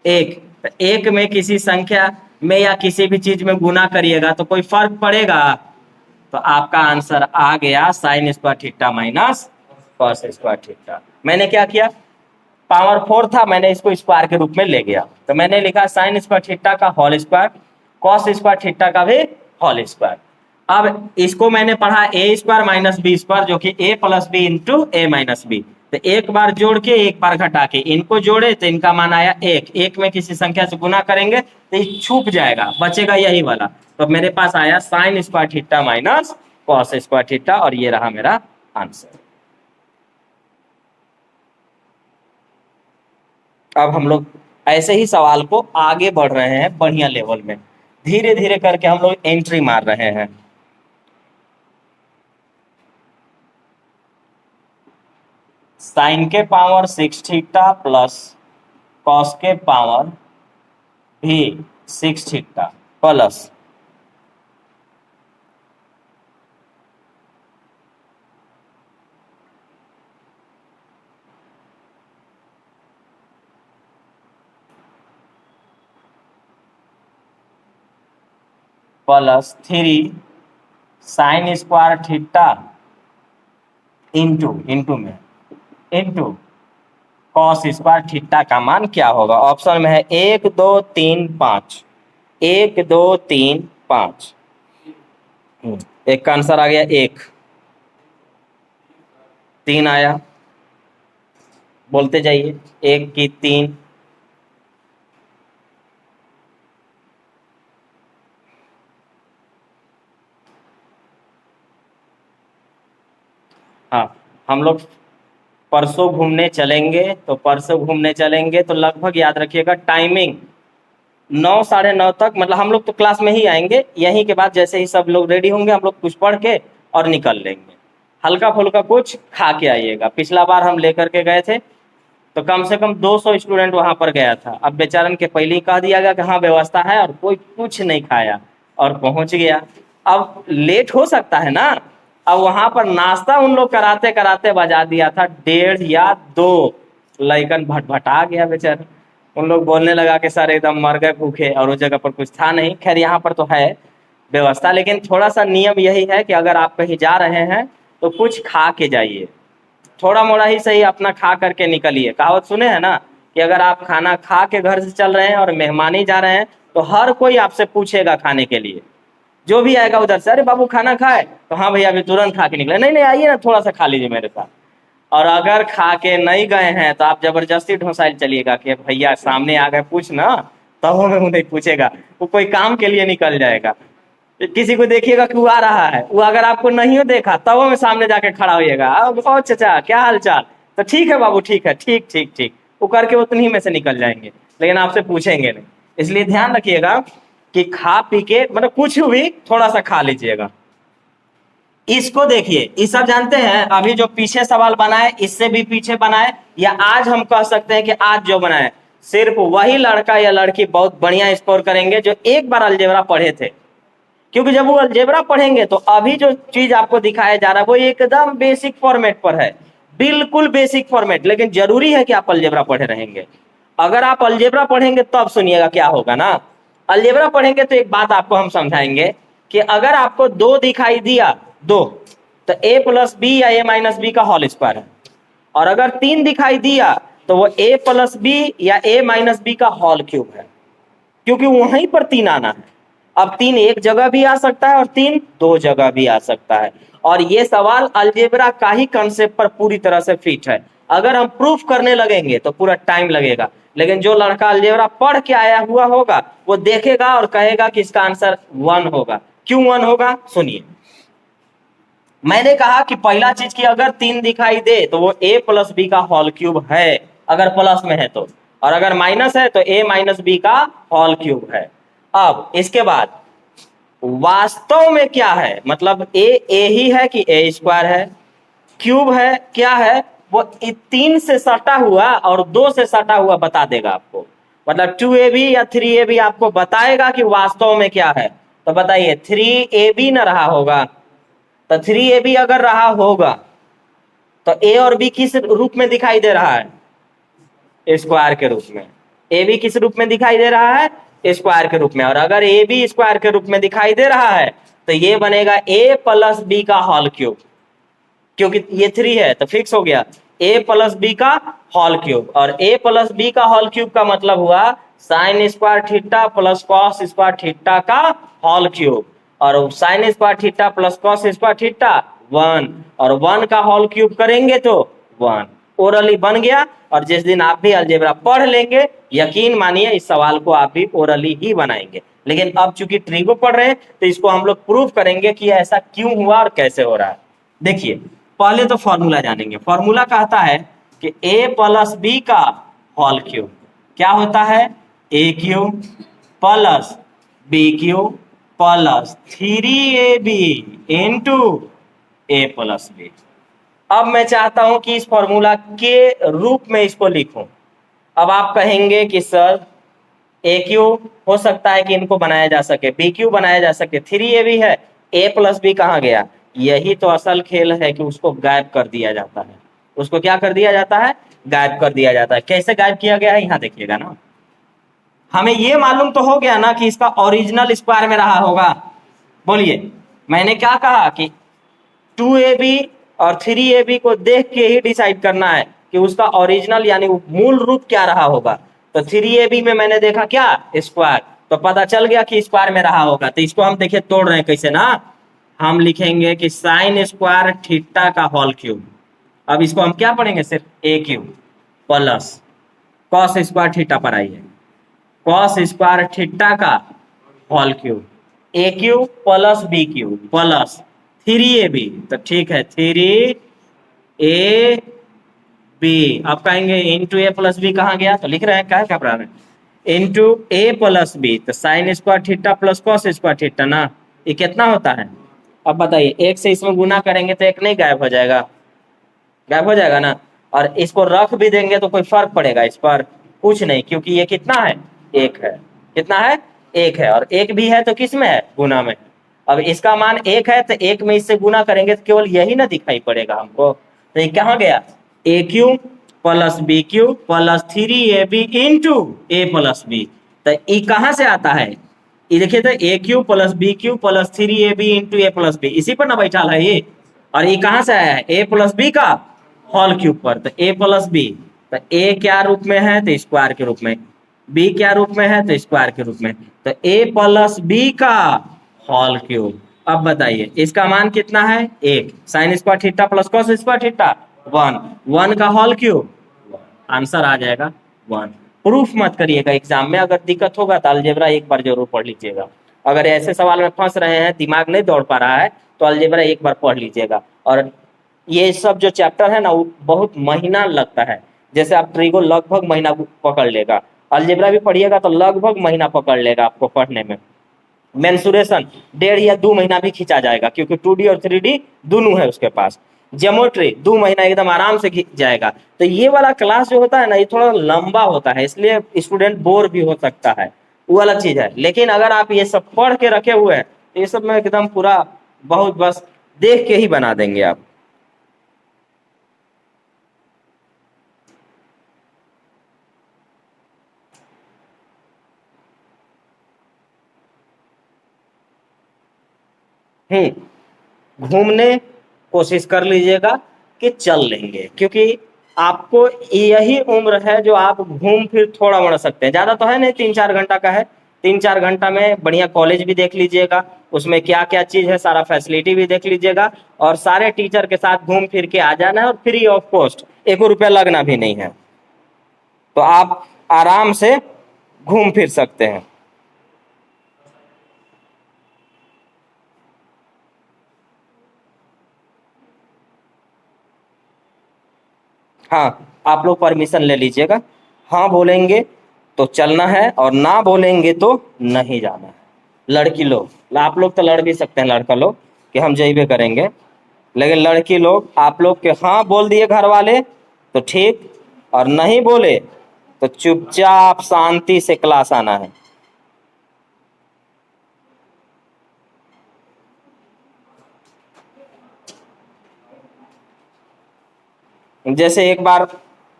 एक। तो एक में किसी संख्या में या किसी भी चीज में गुना करिएगा तो कोई फर्क पड़ेगा? तो आपका आंसर आ गया sign square theta minus cos square theta. मैंने क्या किया, पावर 4 था, मैंने इसको स्क्वायर के रूप में ले गया, तो मैंने लिखा साइन स्क्वायर थीटा का whole square cos square theta का भी होल स्क्वायर। अब इसको मैंने पढ़ा a square minus b square, जो कि a plus b into a minus b. तो एक बार जोड़ के एक बार घटा के इनको जोड़े तो इनका मान आया एक। एक में किसी संख्या से गुना करेंगे तो ये छूट जाएगा, बचेगा यही वाला। तो मेरे पास आया sign square theta minus cos square theta, और ये रहा मेरा आंसर। अब हम लोग ऐसे ही सवाल को आगे बढ़ रहे हैं बढ़िया लेवल में, धीरे धीरे करके हम लोग एंट्री मार रहे हैं। साइन के पावर 6 थीटा प्लस कॉस के पावर भी 6 theta plus plus 3 sign square theta into में इंटू कॉस स्क्वायर थीटा का मान क्या होगा? ऑप्शन में है 1 2 3 5, 1 2 3 5। एक का आंसर आ गया 1, 3 आया, बोलते जाइए 1 की 3, हाँ। हम लोग परसों घूमने चलेंगे, तो परसों घूमने चलेंगे तो लगभग याद रखिएगा टाइमिंग 9 साढ़े 9 तक, मतलब हम लोग तो क्लास में ही आएंगे। यहीं के बाद जैसे ही सब लोग रेडी होंगे हम लोग कुछ पढ़ के और निकल लेंगे। हल्का फुल्का कुछ खा के आइएगा। पिछला बार हम लेकर के गए थे तो कम से कम 200 स्टूडेंट वहां पर गया था। अब बेचारन के पहले ही कह दिया गया कि हाँ व्यवस्था है, और कोई कुछ नहीं खाया और पहुंच गया। अब लेट हो सकता है ना, अब वहां पर नाश्ता उन लोग कराते कराते बजा दिया था 1:30 या 2। लइकन भटभटा गया बेचारे, उन लोग बोलने लगा कि सर एकदम मर गए भूखे, और उस जगह पर कुछ था नहीं। खैर यहाँ पर तो है व्यवस्था, लेकिन थोड़ा सा नियम यही है कि अगर आप कहीं जा रहे हैं तो कुछ खा के जाइए, थोड़ा मोड़ा ही सही, अपना खा करके निकलिए। कहावत सुने हैं ना कि अगर आप खाना खा के घर से चल रहे हैं और मेहमानी जा रहे हैं तो हर कोई आपसे पूछेगा खाने के लिए। जो भी आएगा उधर से, अरे बाबू खाना खाए, तो हाँ भैया अभी तुरंत खा के निकले, नहीं नहीं आइए ना थोड़ा सा खा लीजिए मेरे साथ। और अगर खा के नहीं गए हैं तो आप जबरदस्ती ढोसाइल चलिएगा कि भैया सामने आ गए पूछ ना, तब वो नहीं पूछेगा, वो कोई काम के लिए निकल जाएगा। किसी को देखिएगा कि वो आ रहा है, वो अगर आपको नहीं हो देखा तब वो सामने जाके खड़ा होइएगा, ओ चाचा क्या हाल चाल, तो ठीक है बाबू ठीक है, ठीक ठीक ठीक, वो करके उतनी में से निकल जाएंगे, लेकिन आपसे पूछेंगे नहीं। इसलिए ध्यान रखिएगा कि खा पी के मतलब कुछ भी थोड़ा सा खा लीजिएगा। इसको देखिए, ये सब जानते हैं, अभी जो पीछे सवाल बनाए इससे भी पीछे बनाए, या आज हम कह सकते हैं कि आज जो बनाए, सिर्फ वही लड़का या लड़की बहुत बढ़िया स्कोर करेंगे जो एक बार अलजेब्रा पढ़े थे। क्योंकि जब वो अलजेब्रा पढ़ेंगे तो अभी जो चीज आपको दिखाया जा रहा है वो एकदम बेसिक फॉर्मेट पर है, बिल्कुल बेसिक फॉर्मेट, लेकिन जरूरी है कि आप अलजेब्रा पढ़े रहेंगे। अगर आप अलजेब्रा पढ़ेंगे तब सुनिएगा क्या होगा ना, अलजेब्रा पढ़ेंगे तो एक बात आपको हम समझाएंगे कि अगर आपको 2 दिखाई दिया, 2, तो a प्लस बी या a माइनस बी का होल स्क्वायर है, और अगर 3 दिखाई दिया तो वो a प्लस बी या a माइनस बी का होल क्यूब है, क्योंकि वहीं पर 3 आना है। अब 3 एक जगह भी आ सकता है और 3 2 जगह भी आ सकता है, और ये सवाल अलजेब्रा का ही कंसेप्ट पर पूरी तरह से फिट है। अगर हम प्रूफ करने लगेंगे तो पूरा टाइम लगेगा, लेकिन जो लड़का अलजेब्रा पढ़ के आया हुआ होगा वो देखेगा और कहेगा कि इसका आंसर 1 होगा। क्यों 1 होगा सुनिए, मैंने कहा कि पहला चीज की अगर 3 दिखाई दे तो वो a प्लस बी का होल क्यूब है, अगर प्लस में है तो, और अगर माइनस है तो a माइनस बी का होल क्यूब है। अब इसके बाद वास्तव में क्या है, मतलब a ही है कि a स्क्वायर है, क्यूब है, क्या है वो 3 से सटा हुआ और 2 से सटा हुआ बता देगा आपको, मतलब 2ab या 3ab आपको बताएगा कि वास्तव में क्या है। तो बताइए 3ab न रहा होगा, तो 3ab अगर रहा होगा तो a और b किस रूप में दिखाई दे रहा है, स्क्वायर के रूप में। ab किस रूप में दिखाई दे रहा है, स्क्वायर के रूप में, और अगर ab स्क्वायर के रूप में दिखाई दे रहा है तो ये बनेगा a प्लस बी का होल क्यूब, क्योंकि ये 3 है तो फिक्स हो गया a प्लस बी का होल क्यूब, और a प्लस बी का होल क्यूब का मतलब हुआ sign square theta plus cos square theta का होल क्यूब, और sign square theta plus cos square theta 1, और 1 का होल क्यूब करेंगे तो 1, ओरली बन गया। और जिस दिन आप भी अलजेब्रा पढ़ लेंगे, यकीन मानिए इस सवाल को आप भी ओरली ही बनाएंगे। लेकिन अब चूंकि ट्रिगो पढ़ रहे हैं तो इसको हम लोग प्रूफ करेंगे कि ऐसा क्यों हुआ और कैसे हो रहा है। देखिए पहले तो फॉर्मूला जानेंगे, फॉर्मूला कहता है कि a प्लस बी का होल क्यूब क्या होता है, a cube plus b cube plus 3ab into a plus b. अब मैं चाहता हूं कि इस फॉर्मूला के रूप में इसको लिखूं। अब आप कहेंगे कि सर a क्यूब हो सकता है कि इनको बनाया जा सके, b क्यूब बनाया जा सके, 3ab है, a प्लस बी कहाँ गया। यही तो असल खेल है कि उसको गायब कर दिया जाता है। उसको क्या कर दिया जाता है, गायब कर दिया जाता है। कैसे गायब किया गया है यहाँ देखिएगा ना, हमें ये मालूम तो हो गया ना कि इसका ओरिजिनल स्क्वायर में रहा होगा। बोलिए मैंने क्या कहा कि 2ab और 3ab को देख के ही डिसाइड करना है कि उसका ओरिजिनल यानी मूल रूप क्या रहा होगा। तो 3ab में मैंने देखा क्या, स्क्वायर, तो पता चल गया कि स्क्वायर में रहा होगा। तो इसको हम देखिए तोड़ रहे हैं कैसे ना, हम लिखेंगे कि साइन स्क्वायर थीटा का होल क्यूब। अब इसको हम क्या पढ़ेंगे, सिर्फ a cube plus cos square theta पर आइए, कॉस स्क्वायर थीटा का whole cube, a cube plus b cube plus 3ab, तो ठीक है 3ab। अब कहेंगे इंटू a प्लस बी कहाँ गया, तो लिख रहे हैं क्या पढ़ा रहे हैं, इंटू a प्लस बी, तो sign square theta plus cos square theta ना, ये कितना होता है। अब बताइए एक से इसमें गुना करेंगे तो एक नहीं गायब हो जाएगा, गायब हो जाएगा ना, और इसको रख भी देंगे तो कोई फर्क पड़ेगा इस पर, कुछ नहीं, क्योंकि ये कितना है, एक है, कितना है, एक है, और एक भी है तो किस में है, गुना में। अब इसका मान एक है तो एक में इससे गुना करेंगे तो केवल यही ना दिखाई पड़ेगा हमको, तो ये कहाँ गया, a cube plus b cube plus 3ab into a plus b. तो ये कहाँ से आता है, ये देखिए तो a cube plus b cube plus 3ab into a plus b, इसी पर ना बैठा है ये, और ये कहाँ से आया है, a प्लस बी का होल क्यूब पर। तो a प्लस बी, तो a क्या रूप में है, तो स्क्वायर के रूप में, b क्या रूप में है, तो स्क्वायर के रूप में, तो a प्लस बी का होल क्यूब। अब बताइए इसका मान कितना है, 1 sign square theta plus cos square theta 1, 1 का होल क्यूब, आंसर आ जाएगा 1। प्रूफ मत करिएगा, एग्जाम में अगर दिक्कत होगा तो अलजेब्रा एक बार जरूर पढ़ लीजिएगा। अगर ऐसे सवाल में फंस रहे हैं, दिमाग नहीं दौड़ पा रहा है, तो अलजेब्रा एक बार पढ़ लीजिएगा। और ये सब जो चैप्टर है ना, वो बहुत महीना लगता है। जैसे आप ट्रिगो लगभग महीना पकड़ लेगा, अलजेब्रा भी पढ़िएगा तो लगभग महीना पकड़ लेगा आपको पढ़ने में। मेंसुरेशन 1.5 या 2 महीना भी खींचा जाएगा, क्योंकि 2D और 3D दोनों है उसके पास। ज्योमेट्री 2 महीना एकदम आराम से खींच जाएगा। तो ये वाला क्लास जो होता है ना, ये थोड़ा लंबा होता है, इसलिए स्टूडेंट बोर भी हो सकता है, वो अलग चीज है। लेकिन अगर आप ये सब पढ़ के रखे हुए हैं तो ये सब में एकदम पूरा बहुत बस देख के ही बना देंगे आप। घूमने कोशिश कर लीजिएगा कि चल लेंगे, क्योंकि आपको यही उम्र है जो आप घूम फिर थोड़ा बढ़ सकते हैं। ज्यादा तो है नहीं, 3-4 घंटा का है। 3-4 घंटा में बढ़िया कॉलेज भी देख लीजिएगा, उसमें क्या क्या चीज है सारा फैसिलिटी भी देख लीजिएगा, और सारे टीचर के साथ घूम फिर के आ जाना है, और फ्री ऑफ कॉस्ट, 1 रुपया लगना भी नहीं है। तो आप आराम से घूम फिर सकते हैं। हाँ, आप लोग परमिशन ले लीजिएगा, हाँ बोलेंगे तो चलना है और ना बोलेंगे तो नहीं जाना है। लड़की लोग, आप लोग तो लड़ भी सकते हैं, लड़का लोग कि हम जइबे करेंगे, लेकिन लड़की लोग आप लोग के हाँ बोल दिए घर वाले तो ठीक, और नहीं बोले तो चुपचाप शांति से क्लास आना है। जैसे एक बार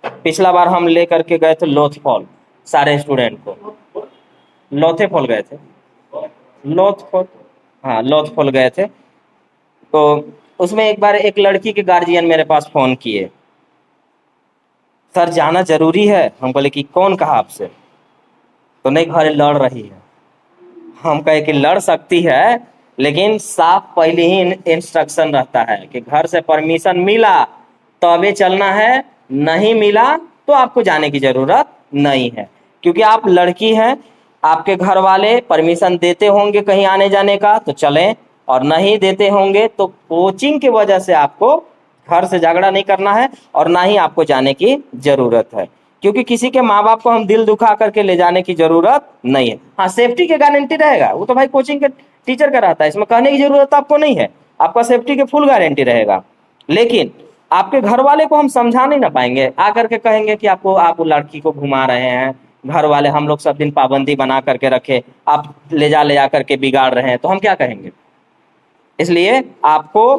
पिछला बार हम ले करके गए थे लोथ फॉल, सारे स्टूडेंट को लोथे फॉल गए थे, लोथ फॉल, हाँ लोथ फॉल गए थे। तो उसमें एक बार एक लड़की के गार्जियन मेरे पास फोन किए, सर जाना जरूरी है। हम बोले कि कौन कहा आपसे, तो नहीं घर लड़ रही है। हम कहे कि लड़ सकती है, लेकिन साफ पहले ही इंस्ट्रक्शन रहता है कि घर से परमिशन मिला तबे चलना है, नहीं मिला तो आपको जाने की जरूरत नहीं है। क्योंकि आप लड़की हैं, आपके घर वाले परमिशन देते होंगे कहीं आने जाने का तो चलें, और नहीं देते होंगे तो कोचिंग की वजह से आपको घर से झगड़ा नहीं करना है, और ना ही आपको जाने की जरूरत है। क्योंकि किसी के माँ बाप को हम दिल दुखा करके ले जाने की जरूरत नहीं है। हाँ, सेफ्टी के गारंटी रहेगा, वो तो भाई कोचिंग के टीचर का रहता है, इसमें कहने की जरूरत आपको नहीं है, आपका सेफ्टी के फुल गारंटी रहेगा। लेकिन आपके घर वाले को हम समझा नहीं ना पाएंगे, आकर के कहेंगे कि आपको, आप लड़की को घुमा रहे हैं, घर वाले हम लोग सब दिन पाबंदी बना करके रखे, आप ले जा करके बिगाड़ रहे हैं, तो हम क्या कहेंगे। इसलिए आपको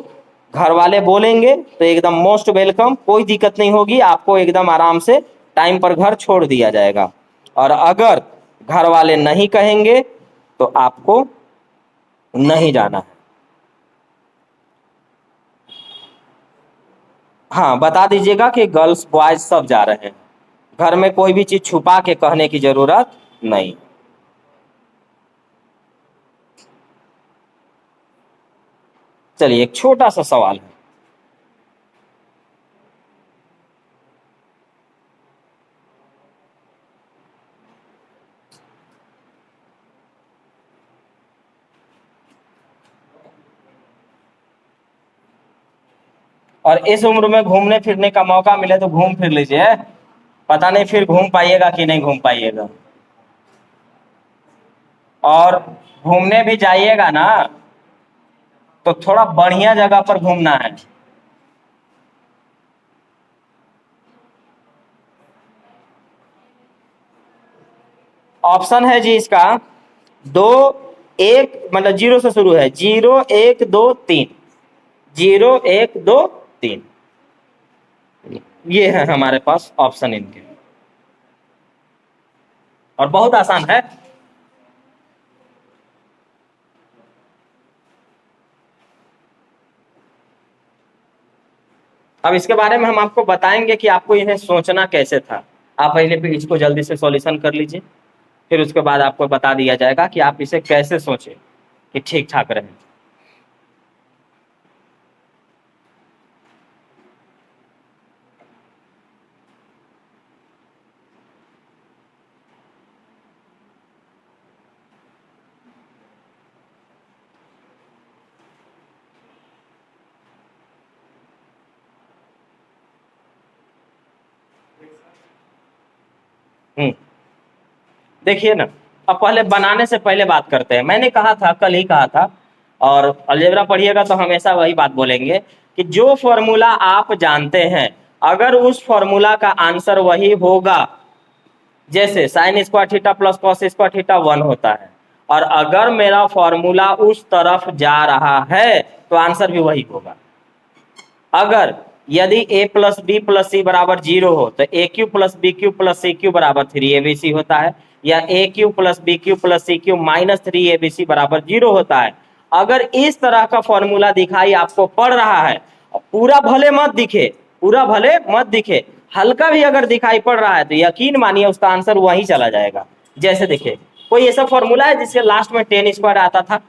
घर वाले बोलेंगे तो एकदम मोस्ट वेलकम, कोई दिक्कत नहीं होगी, आपको एकदम आराम से टाइम पर घर छोड़ दिया जाएगा। और अगर घर वाले नहीं कहेंगे तो आपको नहीं जाना है। हाँ, बता दीजिएगा कि गर्ल्स बॉयज सब जा रहे हैं, घर में कोई भी चीज छुपा के कहने की जरूरत नहीं। चलिए एक छोटा सा सवाल है, और इस उम्र में घूमने फिरने का मौका मिले तो घूम फिर लीजिए, पता नहीं फिर घूम पाइएगा कि नहीं घूम पाइएगा। और घूमने भी जाइएगा ना तो थोड़ा बढ़िया जगह पर घूमना है। ऑप्शन है जी इसका 2-1, मतलब 0 से शुरू है, 0-1-2-3, 0-1-2-3, ये है हमारे पास ऑप्शन इनके, और बहुत आसान है। अब इसके बारे में हम आपको बताएंगे कि आपको इन्हें सोचना कैसे था। आप पहले इसको जल्दी से सॉल्यूशन कर लीजिए, फिर उसके बाद आपको बता दिया जाएगा कि आप इसे कैसे सोचें कि ठीक ठाक रहे। देखिए ना, अब पहले बनाने से पहले बात करते हैं। मैंने कहा था, कल ही कहा था, और अलजेब्रा पढ़िएगा तो हमेशा वही बात बोलेंगे कि जो फॉर्मूला आप जानते हैं, अगर उस फॉर्मूला का आंसर वही होगा, जैसे sign square theta plus cos square theta 1 होता है, और अगर मेरा फॉर्मूला उस तरफ जा रहा है तो आंसर भी वही होगा। अगर यदि a plus B plus C बराबर 0 हो तो A cube plus B cube plus C cube बराबर 3abc होता है, या A cube plus B cube plus C cube minus 3abc बराबर 0 होता है। अगर इस तरह का फॉर्मूला दिखाई आपको पड़ रहा है, पूरा भले मत दिखे, पूरा भले मत दिखे, हल्का भी अगर दिखाई पड़ रहा है तो यकीन मानिए उसका आंसर वहीं चला जाएगा। जैसे देखिए, कोई ऐसा फॉर्मूला है जिसके लास्ट में 10 स्क्वायर आता था,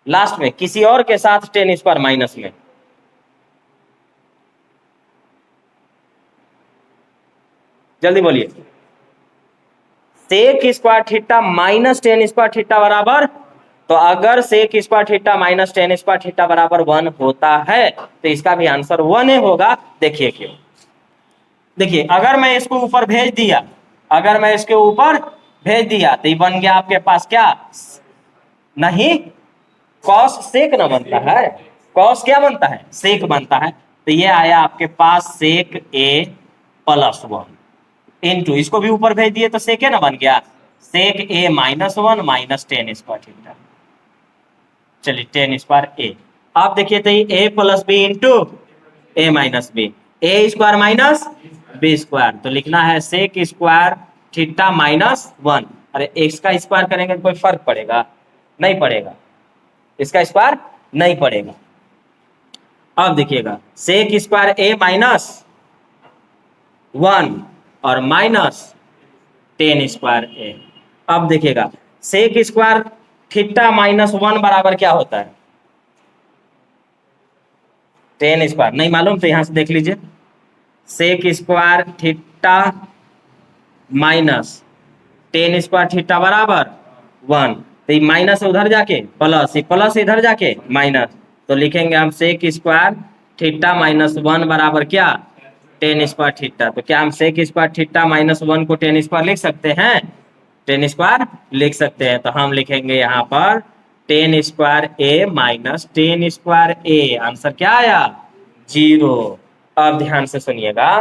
लास्ट में किसी और के साथ 10 स्क्वायर माइनस में, जल्दी बोलिए। Sec square theta minus 10 square theta बराबर, तो अगर sec square theta minus 10 square theta बराबर 1 होता है तो इसका भी आंसर 1 होगा। देखिए क्यों, देखिए अगर मैं इसको ऊपर भेज दिया, अगर मैं इसके ऊपर भेज दिया तो ये बन गया आपके पास क्या, नहीं कॉस सेक ना बनता है, कॉस क्या बनता है, सेक बनता है। तो ये आया आपके पास सेक ए प्लस 1 इंटू, इसको भी ऊपर भेज दिए तो सेक ए ना बन गया, सेक ए माइनस 1 माइनस 10 स्क्वायर थीटा। चलिए 10 स्क्वायर ए, आप देखिए तो ये ए plus b into a minus B, A square minus b square, तो लिखना है सेक स्क्वायर थीटा माइनस 1। अरे एक्स का स्क्वायर करेंगे तो कोई फर्क पड़ेगा, नहीं पड़ेगा, इसका स्क्वायर नहीं पड़ेगा। अब देखिएगा सेक स्क्वायर ए माइनस 1 और माइनस 10 स्क्वायर ए। अब देखिएगा सेक स्क्वायर थीटा माइनस 1 बराबर क्या होता है, 10 स्क्वायर, नहीं मालूम तो यहां से देख लीजिए, sec square theta minus 10 square theta बराबर 1, तो ये माइनस उधर जाके प्लस, ये प्लस इधर जाके माइनस, तो लिखेंगे हम सेक स्क्वायर थीटा माइनस 1 बराबर क्या, 10 स्क्वायर थीटा। तो क्या हम सेक स्क्वायर थीटा माइनस 1 को 10 स्क्वायर लिख सकते हैं, 10 स्क्वायर लिख सकते हैं। तो हम लिखेंगे यहाँ पर 10 स्क्वायर ए माइनस 10 स्क्वायर ए, आंसर क्या आया, 0। अब ध्यान से सुनिएगा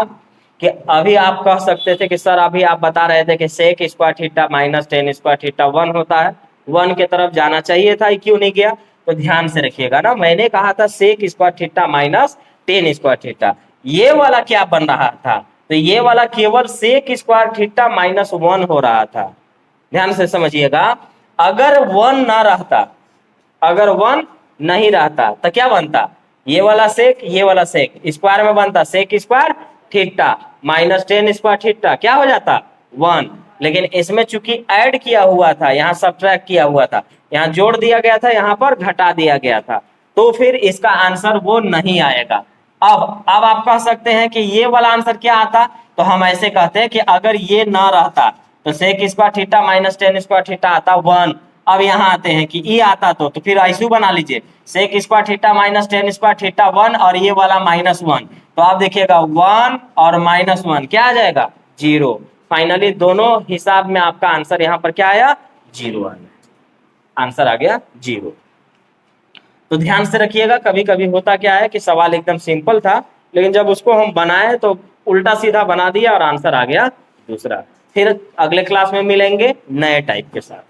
कि अभी आप कह सकते थे कि सर अभी आप बता रहे थे कि sec square theta minus 10 square theta 1 होता है, 1 के तरफ जाना चाहिए था, क्यों नहीं गया। तो ध्यान से रखिएगा ना, मैंने कहा था sec square theta minus 10 square theta, ये वाला क्या बन रहा था, तो ये वाला केवल सेक स्क्वायर थीटा माइनस 1 हो रहा था। ध्यान से समझिएगा, अगर 1 ना रहता, अगर 1 नहीं रहता तो क्या बनता, ये वाला सेक, ये वाला सेक स्क्वायर में बनता sec square theta minus 10 square theta, क्या हो जाता 1। लेकिन इसमें चूंकि ऐड किया हुआ था, यहाँ सब्ट्रैक्ट किया हुआ था, यहाँ जोड़ दिया गया था, यहाँ पर घटा दिया गया था, तो फिर इसका आंसर वो नहीं आएगा। अब आप कह सकते हैं कि ये वाला आंसर क्या आता, तो हम ऐसे कहते हैं कि अगर ये ना रहता तो sec square theta minus 10 square theta आता 1। अब यहाँ आते हैं कि ये आता तो फिर ऐसे बना लीजिए, sec square theta minus 10 square theta 1 और ये वाला माइनस 1, तो आप देखिएगा 1 और माइनस 1 क्या आ जाएगा, 0। फाइनली दोनों हिसाब में आपका आंसर यहाँ पर क्या आया, 0 आया, आंसर आ गया 0। तो ध्यान से रखिएगा, कभी कभी होता क्या है कि सवाल एकदम सिंपल था, लेकिन जब उसको हम बनाए तो उल्टा सीधा बना दिया और आंसर आ गया दूसरा। फिर अगले क्लास में मिलेंगे नए टाइप के साथ।